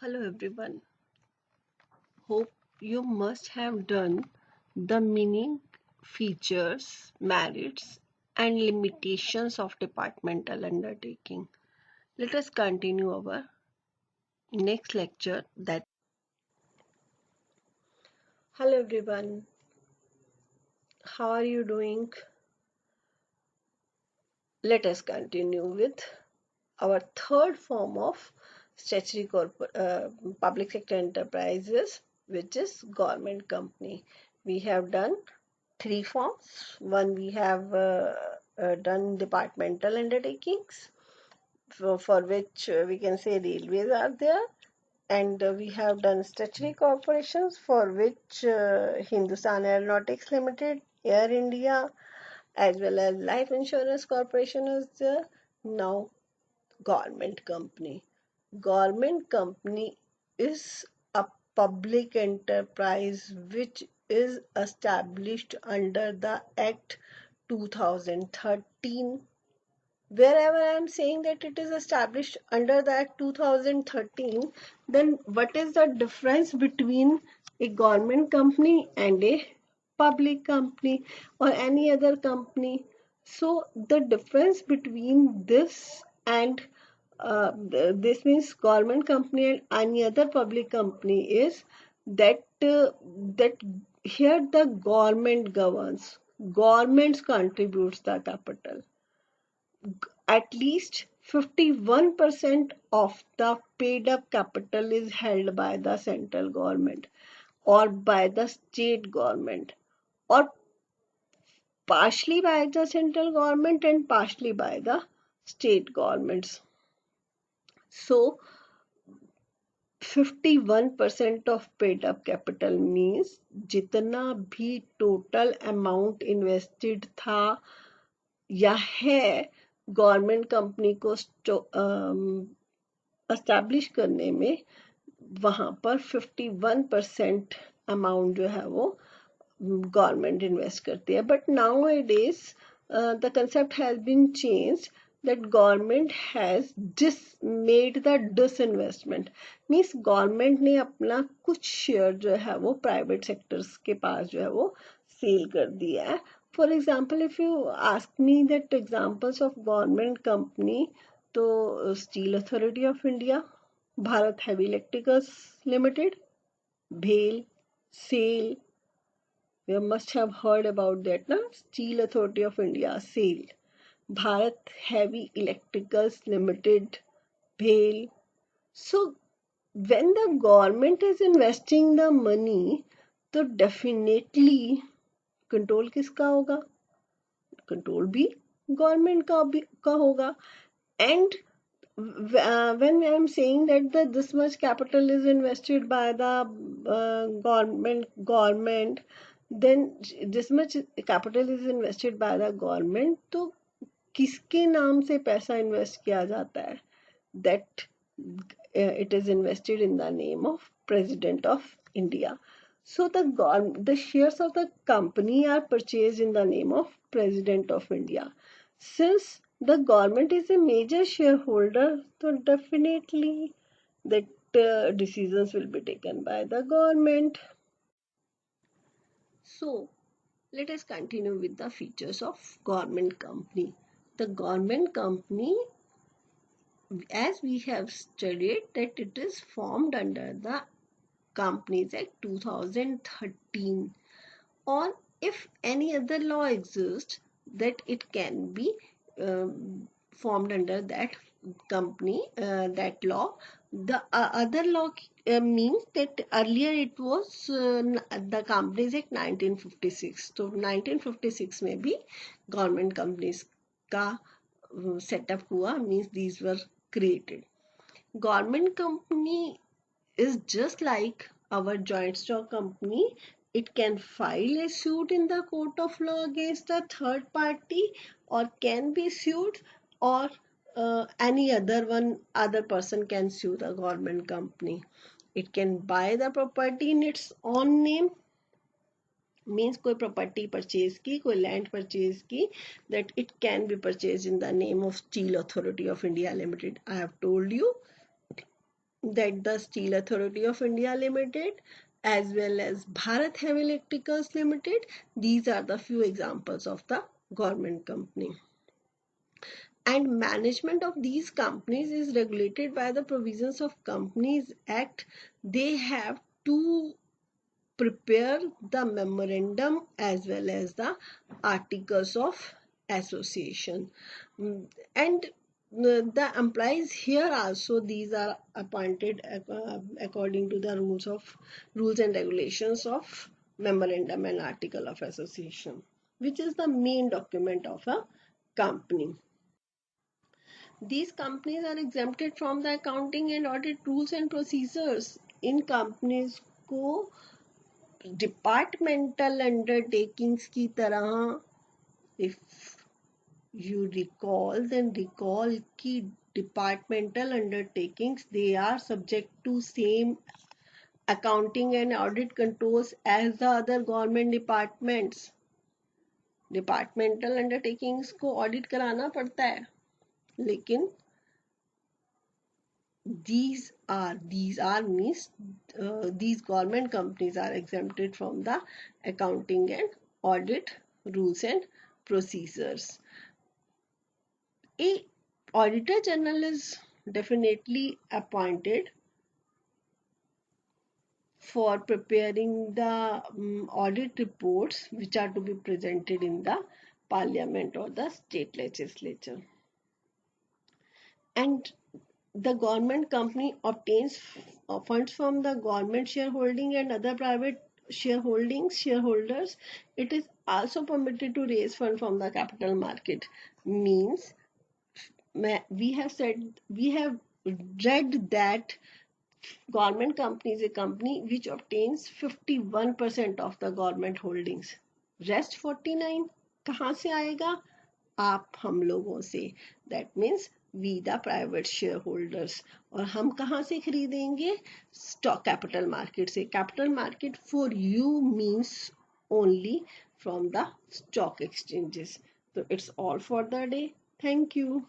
Hello everyone. Hope you must have done the meaning, features, merits, and limitations of departmental undertaking. Let us continue our next lecture. Hello everyone. How are you doing? Let us continue with our third form of statutory public sector enterprises, which is government company. We have done three forms. One, we have done departmental undertakings, for which we can say railways are there, and we have done statutory corporations, for which Hindustan Aeronautics Limited, Air India, as well as Life Insurance Corporation is there. Now, government company. Government company is a public enterprise which is established under the Act 2013. Wherever I am saying that it is established under the Act 2013, then what is the difference between a government company and a public company or any other company? So the difference between this and this means government company and any other public company is that here the government governs, government contributes the capital. At least 51% of the paid up capital is held by the central government or by the state government, or partially by the central government and partially by the state governments. So 51% of paid up capital means जितना भी total amount invested था या है government company को establish करने में, वहां पर 51% अमाउंट जो है वो गवर्नमेंट इन्वेस्ट करती है. But nowadays the concept has been changed that government has made the disinvestment. Means government ने अपना कुछ शेयर जो है वो प्राइवेट सेक्टर्स के पास जो है वो सेल कर दिया है. For example, if you ask me that examples of government company, तो Steel Authority of India, Bharat Heavy Electricals Limited, भेल, SAIL, you must have heard about that, na? Steel Authority of India, SAIL, Bharat Heavy Electricals Limited, BHEL. So when the government is investing the money, तो definitely control किसका होगा? Control भी government का होगा. And when I am saying that this much capital is invested by the government, then this much capital is invested by the government, तो किसके नाम से पैसा इन्वेस्ट किया जाता है? That it is invested in the name of President of India. So the shares of the company are purchased in the name of President of India. Since the government is a major shareholder, so definitely that decisions will be taken by the government. So let us continue with the features of government company. The government company, as we have studied, that it is formed under the Companies Act 2013, or if any other law exists, that it can be formed under that company, that law. The other law means that earlier it was the Companies Act 1956. So 1956 में भी government companies का setup हुआ, means these were created. Government company is just like our joint stock company. It can file a suit in the court of law against a third party, or can be sued, or any other person can sue the government company. It can buy the property in its own name, means कोई property purchase की, कोई land purchase की, that it can be purchased in the name of Steel Authority of India Limited. I have told you that the Steel Authority of India Limited as well as Bharat Heavy Electricals Limited, these are the few examples of the government company. And management of these companies is regulated by the provisions of Companies Act. They have to prepare the memorandum as well as the articles of association. And the employees here also, these are appointed according to the rules and regulations of memorandum and article of association, which is the main document of a company. These companies are exempted from the accounting and audit rules and procedures. In companies को departmental undertakings की तरह, if you recall, then recall कि departmental undertakings, they are subject to same accounting and audit controls as the other government departments. Departmental undertakings को audit कराना पड़ता है, लेकिन these means these government companies are exempted from the accounting and audit rules and procedures. A auditor general is definitely appointed for preparing the audit reports which are to be presented in the parliament or the state legislature. And the government company obtains funds from the government shareholding and other private shareholders. It is also permitted to raise funds from the capital market. Means we have read that government company is a company which obtains 51% of the government holdings. Rest 49 कहाँ से आएगा? आप हम लोगों से. That means we the private shareholders. और हम कहाँ से खरीदेंगे? Stock capital market से. Capital market for you means only from the stock exchanges. So it's all for the day. Thank you.